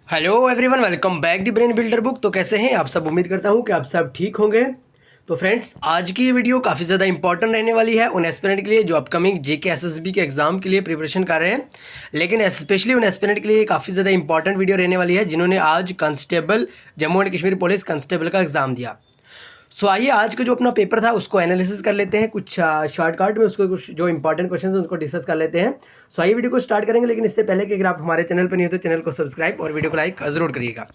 Hello everyone, welcome back the brain builder book. तो कैसे हैं आप सब? उम्मीद करता हूं कि आप सब ठीक होंगे। तो फ्रेंड्स, आज की ये वीडियो काफ़ी ज़्यादा इंपॉर्टेंट रहने वाली है उन एस्पिरेंट के लिए जो अपकमिंग जीके एसएसबी के एग्जाम के लिए प्रिपरेशन कर रहे हैं। लेकिन स्पेशली उन एस्पिरेंट के लिए काफ़ी ज़्यादा इंपॉर्टेंट वीडियो रहने वाली है जिन्होंने आज constable Jammu and Kashmir police constable का एग्ज़ाम दिया। सो आइए आज का जो अपना पेपर था उसको एनालिसिस कर लेते हैं, कुछ शॉर्टकट में उसको कुछ जो इंपॉर्टेंट क्वेश्चन हैं उनको डिस्कस कर लेते हैं। सो आइए वीडियो को स्टार्ट करेंगे, लेकिन इससे पहले कि अगर आप हमारे चैनल पर नहीं हो तो चैनल को सब्सक्राइब और वीडियो को लाइक ज़रूर करिएगा।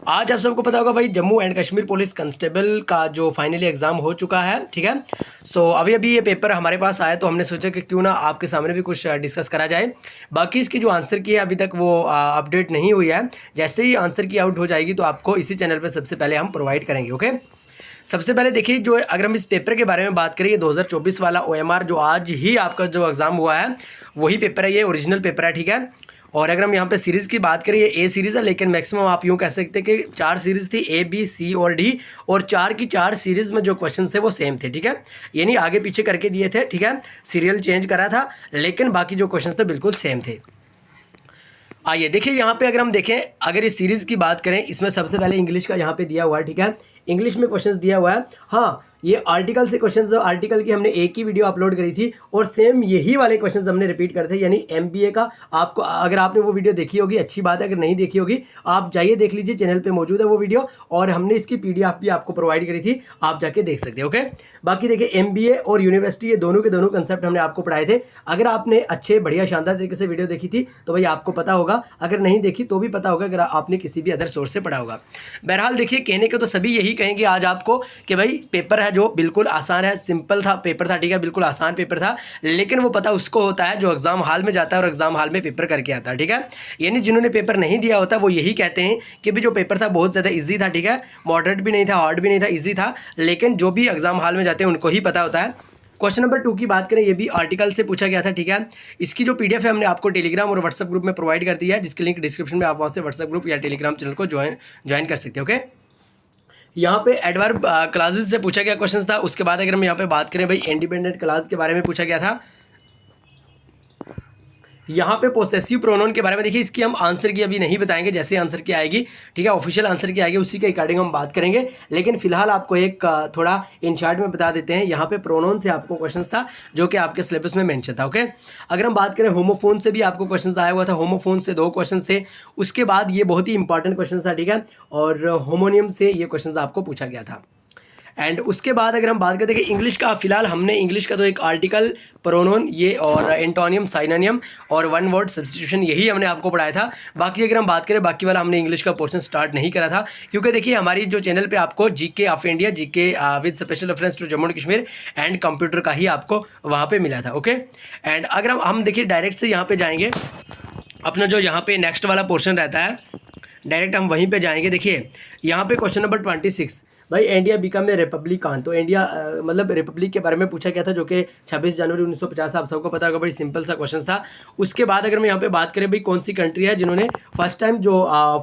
आज आप सबको पता होगा भाई, Jammu and Kashmir police constable का जो फाइनली एग्जाम हो चुका है, ठीक है। सो अभी अभी ये पेपर हमारे पास आया तो हमने सोचा कि क्यों ना आपके सामने भी कुछ डिस्कस करा जाए। बाकी इसकी जो आंसर की है अभी तक वो अपडेट नहीं हुई है। जैसे ही आंसर की आउट हो जाएगी तो आपको इसी चैनल पर सबसे पहले हम प्रोवाइड करेंगे। ओके, सबसे पहले देखिए, जो अगर हम इस पेपर के बारे में बात करें, 2024 वाला ओएमआर जो आज ही आपका जो एग्ज़ाम हुआ है वही पेपर है, ये ओरिजिनल पेपर है, ठीक है। और अगर हम यहाँ पे सीरीज़ की बात करें, ये ए सीरीज़ है, लेकिन मैक्सिमम आप यूँ कह सकते हैं कि 4 सीरीज़ थी, ए बी सी और डी, और 4 की 4 सीरीज़ में जो क्वेश्चन थे वो सेम थे, ठीक है। यानी आगे पीछे करके दिए थे, ठीक है, सीरियल चेंज करा था, लेकिन बाकी जो क्वेश्चन थे बिल्कुल सेम थे। आइए देखिए, यहाँ पे अगर हम देखें, अगर इस सीरीज़ की बात करें, इसमें सबसे पहले इंग्लिश का यहाँ पे दिया हुआ है, ठीक है। इंग्लिश में क्वेश्चंस दिया हुआ है। हाँ, ये आर्टिकल से क्वेश्चंस, आर्टिकल की हमने एक ही वीडियो अपलोड करी थी और सेम यही वाले क्वेश्चंस हमने रिपीट करे थे, यानी एमबीए का। आपको अगर आपने वो वीडियो देखी होगी अच्छी बात है, अगर नहीं देखी होगी आप जाइए देख लीजिए, चैनल पे मौजूद है वो वीडियो, और हमने इसकी पीडीएफ भी आपको प्रोवाइड करी थी, आप जाके देख सकते हैं। ओके, बाकी देखिए, एमबीए और यूनिवर्सिटी, ये दोनों के दोनों कंसेप्ट हमने आपको पढ़ाए थे। अगर आपने अच्छे बढ़िया शानदार तरीके से वीडियो देखी थी तो भाई आपको पता होगा, अगर नहीं देखी तो भी पता होगा अगर आपने किसी भी अदर सोर्स से पढ़ा होगा। बहरहाल देखिए, कहने को तो सभी यही कहेंगे आज आपको कि भाई पेपर है जो बिल्कुल आसान है, सिंपल था पेपर था, ठीक है, बिल्कुल आसान पेपर था। लेकिन वो पता उसको होता है जो एग्जाम हॉल में जाता है और एग्जाम हॉल में पेपर करके आता है, ठीक है। यानी जिन्होंने पेपर नहीं दिया होता वो यही कहते हैं कि भाई जो पेपर था बहुत ज़्यादा ईजी था, ठीक है, मॉडरेट भी नहीं था, हार्ड भी नहीं था, ईजी था। लेकिन जो भी एग्जाम हॉल में जाते हैं उनको ही पता होता है। क्वेश्चन नंबर 2 की बात करें, ये भी आर्टिकल से पूछा गया था, ठीक है। इसकी जो पीडीएफ है हमने आपको टेलीग्राम और व्हाट्सएप ग्रुप में प्रोवाइड कर दिया है, जिसकी लिंक डिस्क्रिप्शन में, आप वहाँ से व्हाट्सएप ग्रुप या टेलीग्राम चैनल को ज्वाइन कर सकते हैं। ओके, यहाँ पे एडवर्ब क्लासेस से पूछा गया क्वेश्चन था। उसके बाद अगर हम यहाँ पे बात करें भाई, इंडिपेंडेंट क्लास के बारे में पूछा गया था। यहाँ पे पोसेसिव प्रोनाउन के बारे में देखिए, इसकी हम आंसर की अभी नहीं बताएंगे, जैसे आंसर की आएगी, ठीक है, ऑफिशियल आंसर की आएगी उसी के अकॉर्डिंग हम बात करेंगे। लेकिन फिलहाल आपको एक थोड़ा इन शॉर्ट में बता देते हैं। यहाँ पे प्रोनाउन से आपको क्वेश्चंस था जो कि आपके सिलेबस में मेंशन था। ओके, अगर हम बात करें होमोफोन से भी आपको क्वेश्चन आया हुआ था, होमोफोन से 2 क्वेश्चन थे। उसके बाद ये बहुत ही इंपॉर्टेंट क्वेश्चन था, ठीक है, और होमोनियम से ये क्वेश्चन आपको पूछा गया था। एंड उसके बाद अगर हम बात करते हैं कि इंग्लिश का, फिलहाल हमने इंग्लिश का तो एक आर्टिकल, प्रोनोन, ये और एंटोनियम, साइनोनियम और वन वर्ड सब्स्टिट्यूशन, यही हमने आपको पढ़ाया था। बाकी अगर हम बात करें, बाकी वाला हमने इंग्लिश का पोर्शन स्टार्ट नहीं करा था, क्योंकि देखिए हमारी जो चैनल पे आपको GK of India, GK with special reference to Jammu and Kashmir and computer का ही आपको वहाँ पर मिला था। ओके, एंड अगर हम देखिए डायरेक्ट से यहाँ पर जाएंगे, अपना जो यहाँ पे नेक्स्ट वाला पोर्शन रहता है, डायरेक्ट हम वहीं पे जाएंगे। देखिए यहाँ पे क्वेश्चन नंबर 26, भाई इंडिया बिकम ए रिपब्लिक कहाँ? तो इंडिया मतलब रिपब्लिक के बारे में पूछा गया था, जो कि 26 जनवरी 1950, आप सबको पता होगा, बड़ी सिंपल सा क्वेश्चन था। उसके बाद अगर हम यहाँ पे बात करें, भाई कौन सी कंट्री है जिन्होंने फर्स्ट टाइम जो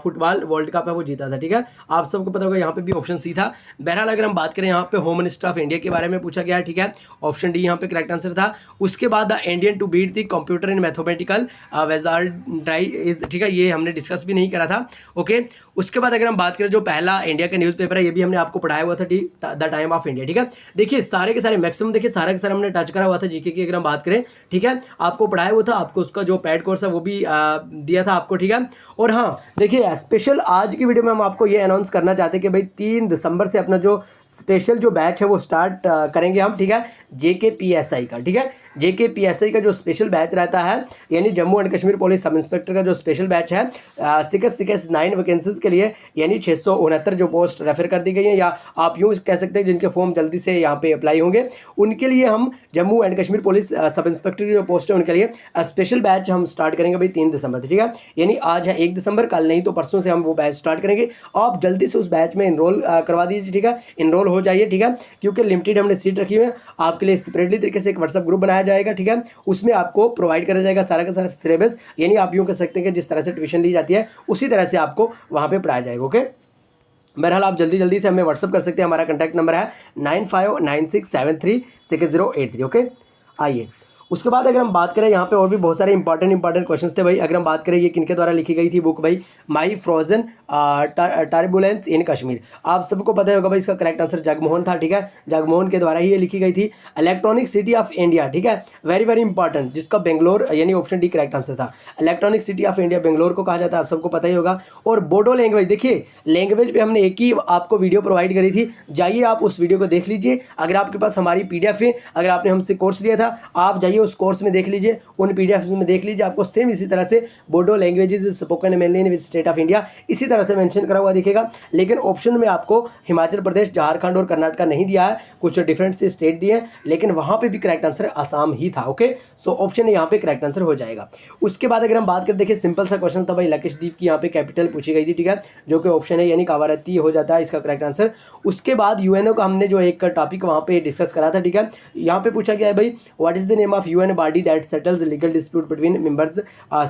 फुटबॉल वर्ल्ड कप है वो जीता था, ठीक है, आप सबको पता होगा, यहाँ पे भी ऑप्शन सी था। बहरहाल अगर हम बात करें, यहाँ पे होम मिनिस्टर ऑफ इंडिया के बारे में पूछा गया है, ठीक है, ऑप्शन डी यहाँ पे करेक्ट आंसर था। उसके बाद the Indian to beat the computer in mathematical wizardry is, ठीक है, ये हमने डिस्कस भी नहीं करा था। ओके, उसके बाद अगर हम बात करें, जो पहला इंडिया का न्यूज़पेपर है, ये भी हमने आपको पढ़ाया हुआ था, द टाइम ऑफ इंडिया, ठीक है। देखिए सारे के सारे मैक्सिमम, देखिए सारा के सारा हमने टच करा हुआ था जीके की, अगर हम बात करें, ठीक है, आपको पढ़ाया हुआ था, आपको उसका जो पैड कोर्स है वो भी दिया था आपको, ठीक है। और हाँ देखिए, स्पेशल आज की वीडियो में हम आपको ये अनाउंस करना चाहते हैं कि भाई 3 दिसंबर से अपना जो स्पेशल जो बैच है वो स्टार्ट करेंगे हम, ठीक है, JKPSI का, ठीक है। JKPSI का जो स्पेशल बैच रहता है, यानी Jammu and Kashmir police sub inspector का जो स्पेशल बैच है, 6 वैकेंसीज के लिए, यानी 669 जो पोस्ट रेफर कर दी गई है, या आप यूँ कह सकते हैं जिनके फॉर्म जल्दी से यहाँ पे अप्लाई होंगे, उनके लिए हम Jammu and Kashmir police sub inspector की जो पोस्ट है उनके लिए स्पेशल बैच हम स्टार्ट करेंगे भाई 3 दिसंबर से, ठीक है। यानी आज है 1 दिसंबर, कल नहीं तो परसों से हम वो बैच स्टार्ट करेंगे। आप जल्दी से उस बैच में इनरोल करवा दीजिए, ठीक है, इनरोल हो जाइए, ठीक है, क्योंकि लिमिटेड हमने सीट रखी हुई है। आपके लिए सेपरेटली तरीके से एक व्हाट्सएप ग्रुप बनाया जाएगा, ठीक है, उसमें आपको प्रोवाइड करा जाएगा सारा का सारा सिलेबस, यानी आप यूँ कह सकते हैं कि जिस तरह से ट्यूशन ली जाती है उसी तरह से आपको वहाँ पर पढ़ाया जाएगा। ओके, बहरहाल आप जल्दी जल्दी से हमें व्हाट्सअप कर सकते हैं, हमारा कॉन्टैक्ट नंबर है 9596736083। ओके, आइए उसके बाद अगर हम बात करें यहाँ पे और भी बहुत सारे इंपॉर्टेंट क्वेश्चंस थे भाई। अगर हम बात करें ये किनके द्वारा लिखी गई थी बुक भाई, माई फ्रोजन टर्बुलेंस इन कश्मीर। आप सबको पता होगा भाई इसका करेक्ट आंसर जगमोहन था, ठीक है, जगमोहन के द्वारा ही ये लिखी गई थी। इलेक्ट्रॉनिक सिटी ऑफ इंडिया, ठीक है, वेरी वेरी इंपॉर्टेंट, जिसका बेंगलोर यानी ऑप्शन डी करेक्ट आंसर था। Electronic city of India Bangalore को कहा जाता है, आप सबको पता ही होगा। और बोडो लैंग्वेज, देखिए लैंग्वेज पे हमने एक ही आपको वीडियो प्रोवाइड करी थी, जाइए आप उस वीडियो को देख लीजिए। अगर आपके पास हमारी PDF है, अगर आपने हमसे कोर्स लिया था, आप जाइए उस कोर्स में देख लीजिए, उन PDF में देख लीजिए, आपको सेम इसी तरह से Bodo languages spoken mainly in state of India इसी तरह से मेंशन करा हुआ दिखेगा। लेकिन ऑप्शन में आपको हिमाचल प्रदेश, झारखंड और कर्नाटक नहीं दिया है, कुछ डिफरेंट से स्टेट दिए हैं, लेकिन वहां पे भी करेक्ट आंसर आसाम ही था। ओके, सो ऑप्शन यहाँ पे करेक्ट आंसर हो जाएगा। उसके बाद अगर हम बात करें, देखिए सिंपल सा क्वेश्चन था भाई, लक्षद्वीप की यहाँ पे कैपिटल पूछी गई थी, ठीक है, जो कि ऑप्शन है यानी कावारत्ती हो जाता है इसका करेक्ट आंसर। उसके बाद यूएनओ का हमने जो एक टॉपिक वहाँ पे डिस्कस करा था, ठीक है, यहाँ पे पूछा गया है भाई what is the name of UN body that settles legal dispute between members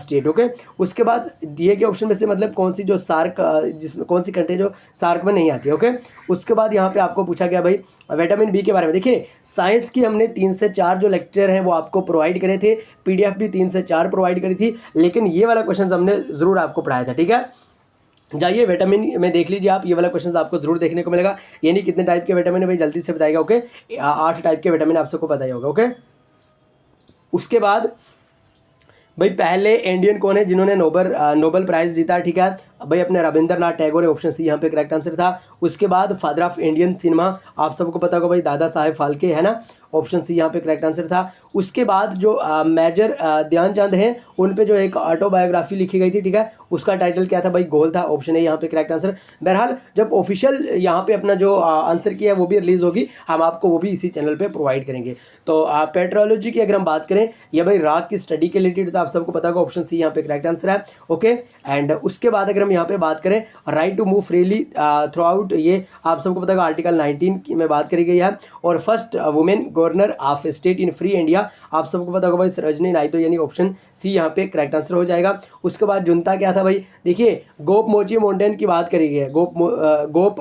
state. Okay, उसके बाद दिए गए ऑप्शन में से मतलब कौन सी जो सार्क जिसमें कौन सी कंट्री जो सार्क में नहीं आती। ओके, उसके बाद यहाँ पे आपको पूछा गया भाई विटामिन बी के बारे में। देखिए साइंस की हमने 3 से 4 जो लेक्चर हैं वो आपको प्रोवाइड करे थे, PDF भी 3 से 4 प्रोवाइड करी थी, लेकिन ये वाला क्वेश्चन हमने ज़रूर आपको पढ़ाया था, ठीक है। जाइए विटामिन में देख लीजिए आप, ये वाला क्वेश्चन आपको जरूर देखने को मिलेगा। यानी कितने टाइप के विटामिन है भाई, जल्दी से बताइएगा। ओके, 8 टाइप के विटामिन आप सबको पता ही होगा। ओके, उसके बाद भाई पहले इंडियन कौन है जिन्होंने नोबेल प्राइज़ जीता, ठीक है भाई, अपने रविंद्रनाथ टैगोर है, ऑप्शन सी यहाँ पे करेक्ट आंसर था। उसके बाद फादर ऑफ इंडियन सिनेमा आप सबको पता होगा भाई, दादा साहेब फाल्के है ना, ऑप्शन सी यहाँ पे करेक्ट आंसर था। उसके बाद जो मेजर ध्यानचंद हैं उन पे जो एक ऑटोबायोग्राफी लिखी गई थी, ठीक है, उसका टाइटल क्या था भाई, गोल था, ऑप्शन ए यहाँ पे करेक्ट आंसर। बहरहाल जब ऑफिशियल यहाँ पे अपना जो आंसर किया है वो भी रिलीज होगी, हम आपको वो भी इसी चैनल पे प्रोवाइड करेंगे। तो पेट्रोलॉजी की अगर हम बात करें, ये भाई राख की स्टडी के रिलेटेड, तो आप सबको पता होगा ऑप्शन सी यहाँ पे करेक्ट आंसर है। ओके, एंड उसके बाद अगर हम यहाँ पे बात करें right to move freely throughout, ये आप सबको पता होगा आर्टिकल 19 में बात करी गई है। और first women governor of state in free India आप सबको पता होगा भाई सरोजनी नायडू, यानी ऑप्शन सी यहाँ पे करेक्ट आंसर हो जाएगा। उसके बाद जुनता क्या था भाई, देखिए गोप मोची माउंटेन की बात करी गई है, गोप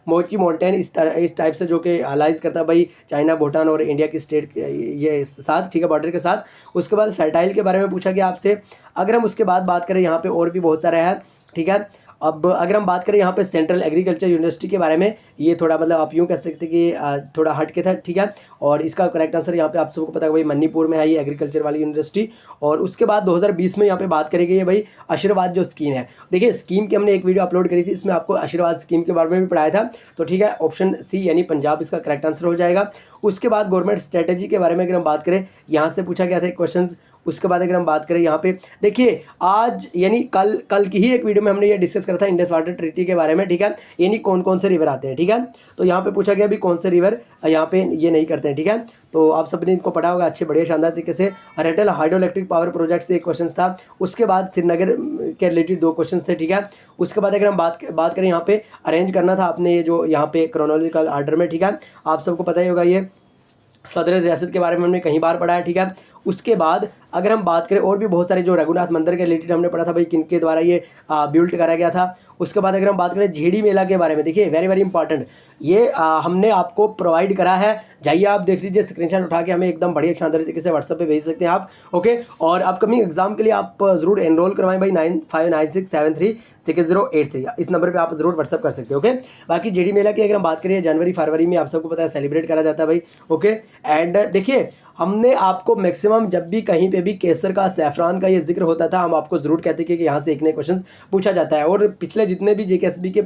मोची माउंटेन इस टाइप से जो कि अलाइज करता है भाई चाइना, भूटान और इंडिया की स्टेट ये साथ, ठीक है, बॉर्डर के साथ। उसके बाद फर्टाइल के बारे में पूछा गया आपसे। अगर हम उसके बाद बात करें यहाँ पे और भी बहुत सारे हैं, ठीक है। अब अगर हम बात करें यहाँ पे सेंट्रल एग्रीकल्चर यूनिवर्सिटी के बारे में, ये थोड़ा मतलब आप यूँ कह सकते हैं कि थोड़ा हट के था, ठीक है, और इसका करेक्ट आंसर यहाँ पे आप सबको पता है भाई मणिपुर में है ये एग्रीकल्चर वाली यूनिवर्सिटी। और उसके बाद 2020 में यहाँ पे बात करी गई है भाई आशीर्वाद जो स्कीम है। देखिए स्कीम की हमने एक वीडियो अपलोड करी थी, इसमें आपको आशीर्वाद स्कीम के बारे में भी पढ़ाया था, तो ठीक है, ऑप्शन सी यानी पंजाब इसका करेक्ट आंसर हो जाएगा। उसके बाद गवर्नमेंट स्ट्रेटेजी के बारे में अगर हम बात करें, यहाँ से पूछा गया था क्वेश्चन। उसके बाद अगर हम बात करें यहाँ पे, देखिए आज यानी कल की ही एक वीडियो में हमने ये डिस्कस करा था इंडस वाटर ट्रीटी के बारे में, ठीक है, यानी कौन कौन से रिवर आते हैं, ठीक है। तो यहाँ पे पूछा गया भी कौन से रिवर यहाँ पे ये नहीं करते हैं, ठीक है। तो आप सबने इनको पढ़ा होगा अच्छे बढ़िया शानदार तरीके से। Ratle hydro electric power project से एक क्वेश्चन था। उसके बाद श्रीनगर के रिलेटेड 2 क्वेश्चन थे, ठीक है। उसके बाद अगर हम बात करें यहाँ पे अरेंज करना था आपने ये जो यहाँ पे क्रोनोलॉजिकल आर्डर में, ठीक है, आप सबको पता ही होगा ये सदर रियासत के बारे में हमने कहीं बार पढ़ा है, ठीक है। उसके बाद अगर हम बात करें और भी बहुत सारे जो रघुनाथ मंदिर के रिलेटेड हमने पढ़ा था भाई किनके द्वारा ये बिल्ड करा गया था। उसके बाद अगर हम बात करें झेड़ी मेला के बारे में, देखिए वेरी वेरी इंपॉर्टेंट, ये हमने आपको प्रोवाइड करा है, जाइए आप देख लीजिए, स्क्रीनशॉट उठा के हमें एकदम बढ़िया शानदार तरीके से व्हाट्सएप पे भेज सकते हैं आप। ओके, और अपकमिंग एग्जाम के लिए आप जरूर एनरोल करवाएं भाई 9596736083, इस नंबर पर आप जरूर व्हाट्सएप कर सकते हैं। ओके, बाकी झेड़ी मेला की अगर हम बात करें जनवरी फरवरी में आप सबको पता है सेलिब्रेट करा जाता है भाई। ओके, एंड देखिए हमने आपको मैक्सिमम जब भी कहीं पे भी केसर का सैफरान का ये जिक्र होता था, हम आपको ज़रूर कहते कि यहाँ से एक नए क्वेश्चन पूछा जाता है। और पिछले जितने भी जेकेएसबी के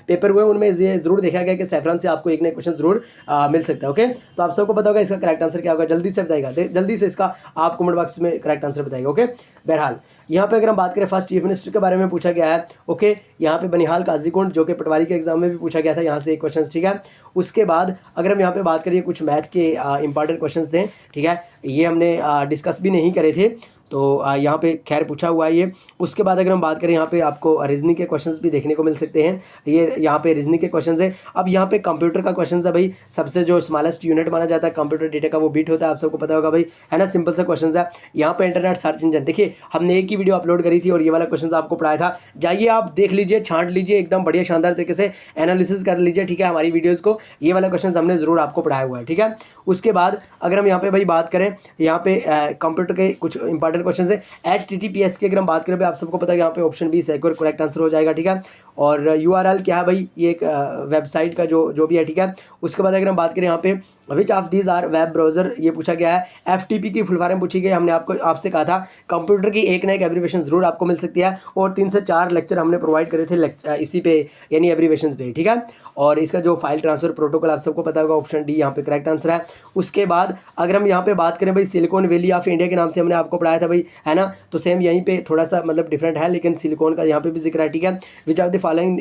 पेपर हुए उनमें ये ज़रूर देखा गया कि सैफरान से आपको एक नए क्वेश्चन ज़रूर मिल सकता है। ओके, तो आप सबको पता होगा इसका करेक्ट आंसर क्या होगा, जल्दी से बताएगा, जल्दी से इसका आप कमेंट बॉक्स में करेक्ट आंसर बताएगा। ओके, बहरहाल यहाँ पे अगर हम बात करें फर्स्ट चीफ मिनिस्टर के बारे में पूछा गया है। ओके, यहाँ पे बनिहाल काजीकुंड जो कि पटवारी के एग्जाम में भी पूछा गया था, यहाँ से एक क्वेश्चन, ठीक है। उसके बाद अगर हम यहाँ पे बात करिए कुछ मैथ के इंपॉर्टेंट क्वेश्चन थे, ठीक है, ये हमने डिस्कस भी नहीं करे थे। तो यहाँ पे खैर पूछा हुआ है ये। उसके बाद अगर हम बात करें यहाँ पे आपको रीजनिंग के क्वेश्चंस भी देखने को मिल सकते हैं। ये यहाँ पे रीजनिंग के क्वेश्चंस है। अब यहाँ पे कंप्यूटर का क्वेश्चन है भाई, सबसे जो स्मॉलेस्ट यूनिट माना जाता है कंप्यूटर डेटा का वो बीट होता है, आप सबको पता होगा भाई, है ना। सिंपल सा क्वेश्चन है। यहाँ पे इंटरनेट सर्च इंजन, देखिए हमने एक ही वीडियो अपलोड करी थी और ये वाला क्वेश्चन आपको पढ़ाया था, जाइए आप देख लीजिए, छांट लीजिए, एकदम बढ़िया शानदार तरीके से एनालिसिस कर लीजिए, ठीक है, हमारी वीडियोज़ को। ये वाला क्वेश्चन हमने जरूर आपको पढ़ाया हुआ है, ठीक है। उसके बाद अगर हम यहाँ पे भाई बात करें, यहाँ पे कंप्यूटर के कुछ इंपॉर्टेंट क्वेश्चन है। HTTPS की अगर हम बात करें भाई, आप सबको पता है यहाँ पे option be secure correct answer हो जाएगा, ठीक है। और URL क्या है भाई, ये एक वेबसाइट का जो भी है, ठीक है। उसके बाद अगर हम बात करें यहाँ पे which of these are web browser, ये पूछा गया है। FTP की फुल फॉर्म पूछी गई, हमने आपसे कहा था कंप्यूटर की एक ना एक एब्रीवेशन जरूर आपको मिल सकती है, और 3 से 4 लेक्चर हमने प्रोवाइड करे थे इसी पे, यानी एब्रीवेशन पे, ठीक है। और इसका जो फाइल ट्रांसफर प्रोटोकॉल आप सबको पता होगा, ऑप्शन डी यहाँ पे करेक्ट आंसर है। उसके बाद अगर हम यहाँ पे बात करें भाई, सिलिकॉन वैली ऑफ इंडिया के नाम से हमने आपको पढ़ाया था भाई, है ना। तो सेम यहीं पे थोड़ा सा मतलब डिफरेंट है, लेकिन सिलिकॉन का यहाँ पे भी जिक्र है, ठीक है। Which of the following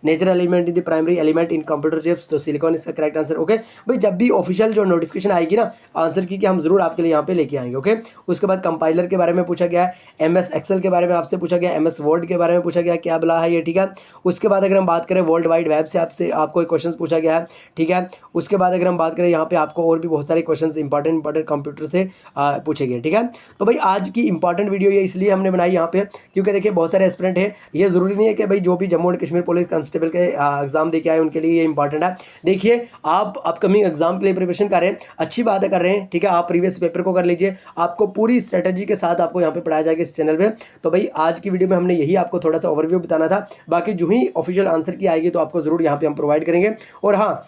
natural element in the primary element in computer chips, तो सिलिकॉन इसका करेक्ट आंसर। ओके भाई, जब भी ऑफिशियल जो नोटिफिकेशन आएगी ना आंसर की, कि हम जरूर आपके लिए यहाँ पे लेके आएंगे, ओके। उसके बाद कंपाइलर के बारे में पूछा गया है, MS एक्सेल के बारे में आपसे पूछा गया, MS वर्ड के बारे में पूछा गया, क्या बला है ये, ठीक है। उसके बाद अगर हम बात करें वर्ल्ड वाइड वेब से आपको एक क्वेश्चन पूछा गया है, ठीक है। उसके बाद अगर हम बात करें यहाँ पे आपको और भी बहुत सारे क्वेश्चन इंपॉर्टेंट कंप्यूटर से पूछे गए, ठीक है। तो भाई आज की इंपॉर्टेंट वीडियो ये इसलिए हमने बनाई यहाँ पे, क्योंकि देखिए बहुत सारे एस्पिरेंट है, ये जरूरी नहीं है कि भाई जो भी Jammu and Kashmir police constable के एग्जाम दे के आए उनके लिए ये इंपॉर्टेंट है। देखिए आप अपकमिंग एग्जाम के लिए प्रिपरेशन कर रहे हैं, अच्छी बात है, कर रहे हैं, ठीक है। आप प्रीवियस पेपर को कर लीजिए, आपको पूरी स्ट्रेटजी के साथ आपको यहाँ पे पढ़ाया जाएगा इस चैनल पे। तो भाई आज की वीडियो में हमने यही आपको थोड़ा सा ओवरव्यू बताना था, बाकी जो ही ऑफिशियल आंसर की आएगी तो आपको जरूर यहाँ पे हम प्रोवाइड करेंगे। और हाँ,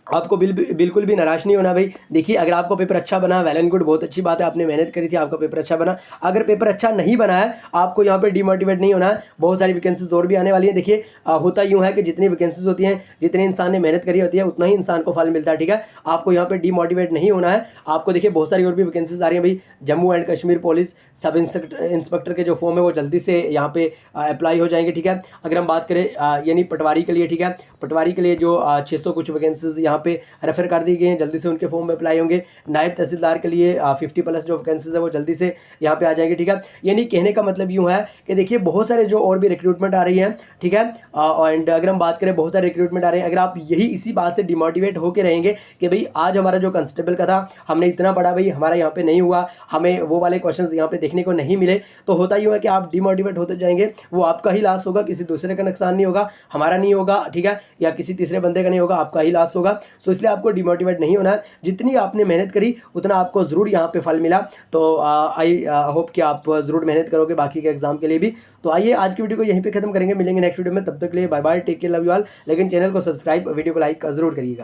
आपको बिल्कुल भी निराश नहीं होना भाई। देखिए अगर आपको पेपर अच्छा बना, वेल एंड गुड, बहुत अच्छी बात है, आपने मेहनत करी थी, आपका पेपर अच्छा बना। अगर पेपर अच्छा नहीं बना है, आपको यहाँ पे डिमोटिवेट नहीं होना है, बहुत सारी वैकेंसीज और भी आने वाली है। देखिए होता यूँ है कि जितनी वैकेंसीज होती हैं, जितने इंसान ने मेहनत करी होती है, उतना ही इंसान को फल मिलता है, ठीक है। आपको यहाँ पे डिमोटिवेट नहीं होना है। आपको देखिए बहुत सारी और भी वैकेंसीज आ रही हैं भाई, Jammu and Kashmir police sub inspector के जो फॉर्म है वो जल्दी से यहाँ पे अप्लाई हो जाएंगे, ठीक है। अगर हम बात करें यानी पटवारी के लिए, ठीक है, पटवारी के लिए जो 600 कुछ वैकेंसीज यहाँ पे रेफर कर दी गई हैं, जल्दी से उनके फॉर्म में अप्लाई होंगे। नायब तहसीलदार के लिए 50+ जो वैकेंसीज है वो जल्दी से यहाँ पे आ जाएंगे, ठीक है। यानी कहने का मतलब यूँ है कि देखिए बहुत सारे जो और भी रिक्रूटमेंट आ रही हैं, ठीक है। एंड अगर हम बात करें बहुत सारे रिक्रूटमेंट आ रहे हैं, अगर आप यही इसी बात से डिमोटिवेट होकर रहेंगे कि भाई आज हमारा जो कांस्टेबल का था हमने इतना पढ़ा, भाई हमारा यहाँ पे नहीं हुआ, हमें वो वाले क्वेश्चन यहाँ पे देखने को नहीं मिले, तो होता यूँ है कि आप डिमोटिवेट होते जाएंगे। वो आपका ही लॉस होगा, किसी दूसरे का नुकसान नहीं होगा, हमारा नहीं होगा, ठीक है, या किसी तीसरे बंदे का नहीं होगा, आपका ही लॉस होगा। सो इसलिए आपको डिमोटिवेट नहीं होना है, जितनी आपने मेहनत करी उतना आपको जरूर यहाँ पे फल मिला। तो आई होप कि आप जरूर मेहनत करोगे बाकी के एग्जाम के लिए भी। तो आइए आज की वीडियो को यहीं पे खत्म करेंगे, मिलेंगे नेक्स्ट वीडियो में, तब तक के लिए bye bye, take care, love you all. लेकिन चैनल को सब्सक्राइब, वीडियो को लाइक जरूर करिएगा।